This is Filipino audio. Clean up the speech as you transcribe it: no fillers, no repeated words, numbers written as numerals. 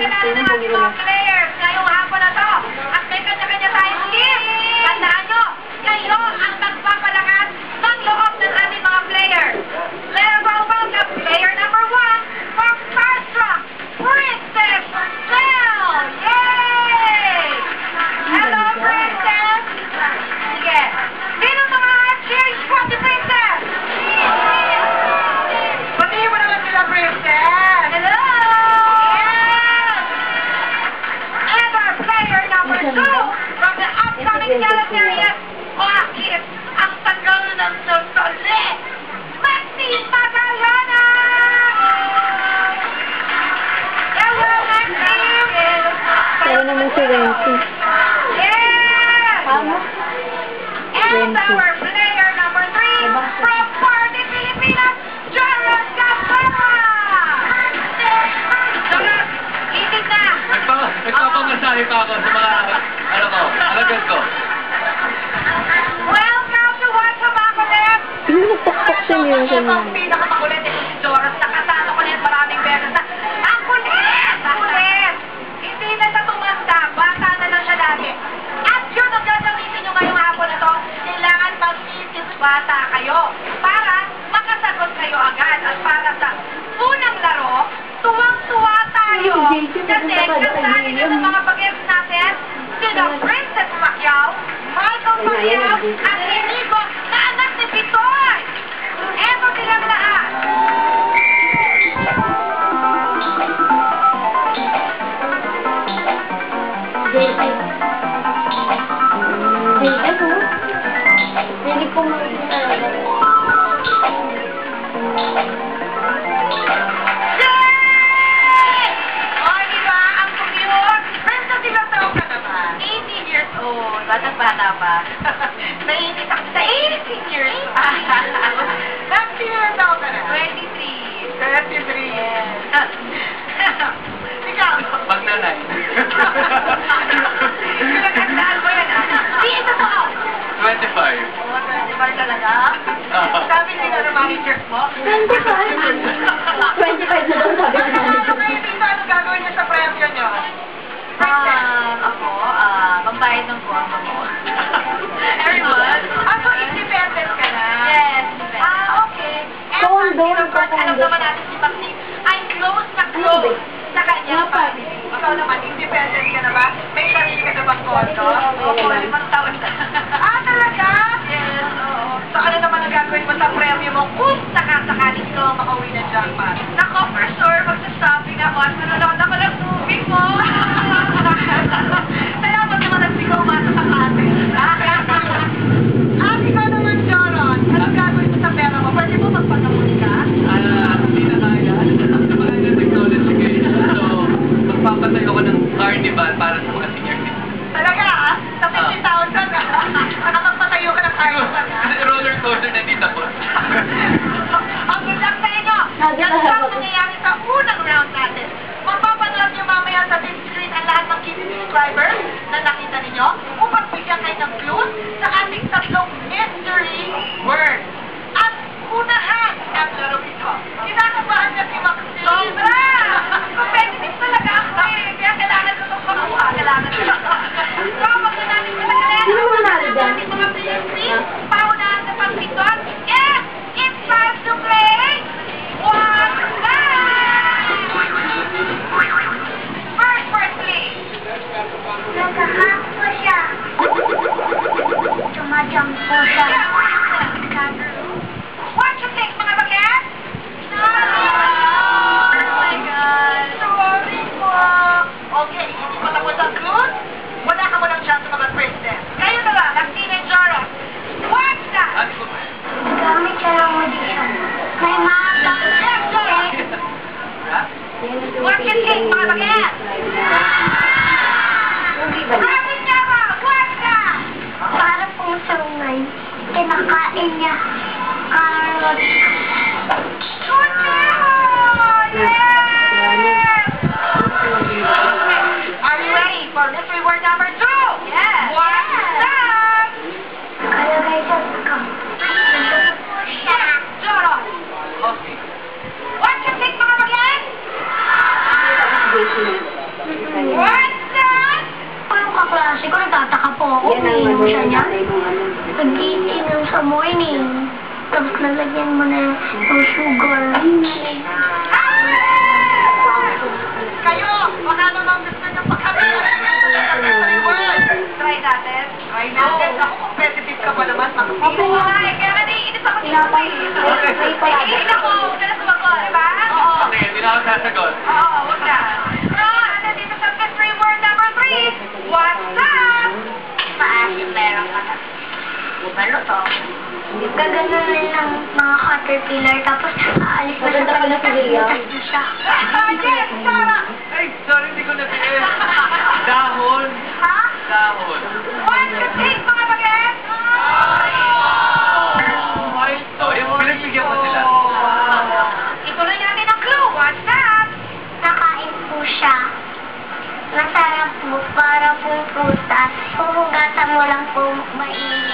pakilala ng ating mga players ngayong hapon na to. At may kanya-kanya tayong team. Tandaan nyo, kayo ang nagpapalakas ng loob ng ating mga players. Let's welcome player number 1 from Starstruck, Princess Belle! Yay! Hello, Princess! Sige. Sino mga cheers for the Princess? Batiin mo naman sila, Princess! Hello! Yes! And our player number 2 from the upcoming Galaterian, bakit ang tagal ng sasali? Maxi Magallana! Hello, Maxi! Kaya naman si Renzi. Yes! And our player number 3 from Party Pilipinas, Jared Gaspara! Jared, itig na! Nagpapamasahe pa ako sa mga, alagad ko. Welcome to What's Up, Akulit! Yung nagtaktak siya niya siya niya. Ang pinakamakulit ito si Joras. Nakasano ko niyan maraming beses na, ang kulit! Ang kulit! Hindi na siya tumanda. Bata na lang siya dati. At yun ang gagamitin nyo ngayong hapon na to. Kailangan mag-isis bata kayo para makasagot kayo agad. At para sa unang laro, tuwang-tuwa tayo. Kasi kasali nyo sa mga bagets natin, sila Princess Pacquiao, Michael Pacquiao, at Inigo na anak ni Pitoy. Eto silang lahat. Hindi ko makikita. Yay! O, diba? Ang cute. Princess, ilang taon ka naman? 18 years old. Batang-bata pa. Nainis ako sa 18 years old. Bakit ilang taon ka na? 23. 23. Yes. Ikaw? Magnanay. Pinagandaan mo yan, ah. Di, ito po. 25. Oh, 25 talaga? Sabi nila ng managers mo? 25 na daw sabi ng manager. Okay, dito, ano gagawin niyo sa premyo niyo? Ako, magbayad ng forma mo. Everyone? So, independent ka na? Yes. Okay. And Condo, of course, alam naman natin si Maxine ay close na close sa kanyang family. Ikaw naman, independent ka na ba? May sarili ka na bang kondo? Opo, 5 taon na. Talaga? Yes, oo. So, ano naman ang gagawin mo sa premyo mo kung sakasakaling ikaw ang makauwi ng jackpot? Nako, for sure, magsa-shopping ako at manonood ako ng movie mo. Salamat naman ang sigaw mata sa kate. Ikaw naman, Joron. Anong gagawin mo sa pera mo? Pwede mo magpagamot ka? Hindi na kaya. Sa mga ng technology guys. So, magpapatayo ko ng carnival para sa mga senior citizens. Talaga, ah? Sa 50,000, ah? Nakapagpatayo ka ng carnival, ah? Roller coaster na dito po. Ang good luck sa inyo! Ganito ang nangyayari sa unang round natin. Mapapanood niyo mamaya sa big screen ang lahat ng key subscribers na nakita ninyo upang bigyan kayo ng clues sa ating tatlong mystery words. At unahan ang laro ito. Kinakabahan niya si Maxine. Sobra! Competitive talaga ako eh. Kaya kailangan ko itong makuha. Kailangan ko. So, magna natin sila kaya. Sino manalo dyan? Ating mga players, paunahan sa pagpiton. And it's time to play What's Firstly, Nagkakak po siya. Tumadjump po siya. what you think, mga bagets? Oh my God. Sorry po. Okay, hindi pa tapos ang clues. Wala ka mo ng chance mga princess. Kayo na lang, Maxine and Jora. What's that? Ano ko ba? Gamit ka lang audition. Kay Mama. Yes, Jora. Ha? What you think, mga bagets? Rapid niya ba? What's that? Para pong sungay, kinakain niya carrots. Good job! Yes! Are you ready for mystery word number 2? Yes. What's that? Kalagay sa ka. Yes, Jora. Okay. What you think, mga bagets? Yan ang ano, Siya niya? nanay mong ano. Nag-iinom sa morning. Tapos nalagyan mo na ng sugar. Kayo, baka naman gusto nyo pa kami. Try natin. Try natin. Ako, competitive ka pa naman. Okay nga. Kaya nga naiinis ako dito. Tinapay. Naiinis ako. Huwag ka na sumagot, diba? Oo. Okay, hindi na ako sasagot. Oo, huwag na. Ron, nandito sa mystery word number 3. What's that? Maasin meron ka na. Ano to? Gaganunin ng mga caterpillar tapos aalis na Maganda pala si Leah. tapos siya. Yes, Sarah. Ay, sorry, hindi ko nabihin. Dahon. Ha? Dahon. What's the take, mga bagets? Oh, yung pinagbigyan ko sila. Ituloy natin ang clue. What's that? Nakain po siya. Masarap po para pong prutas. Kung hugatan mo lang po mainit.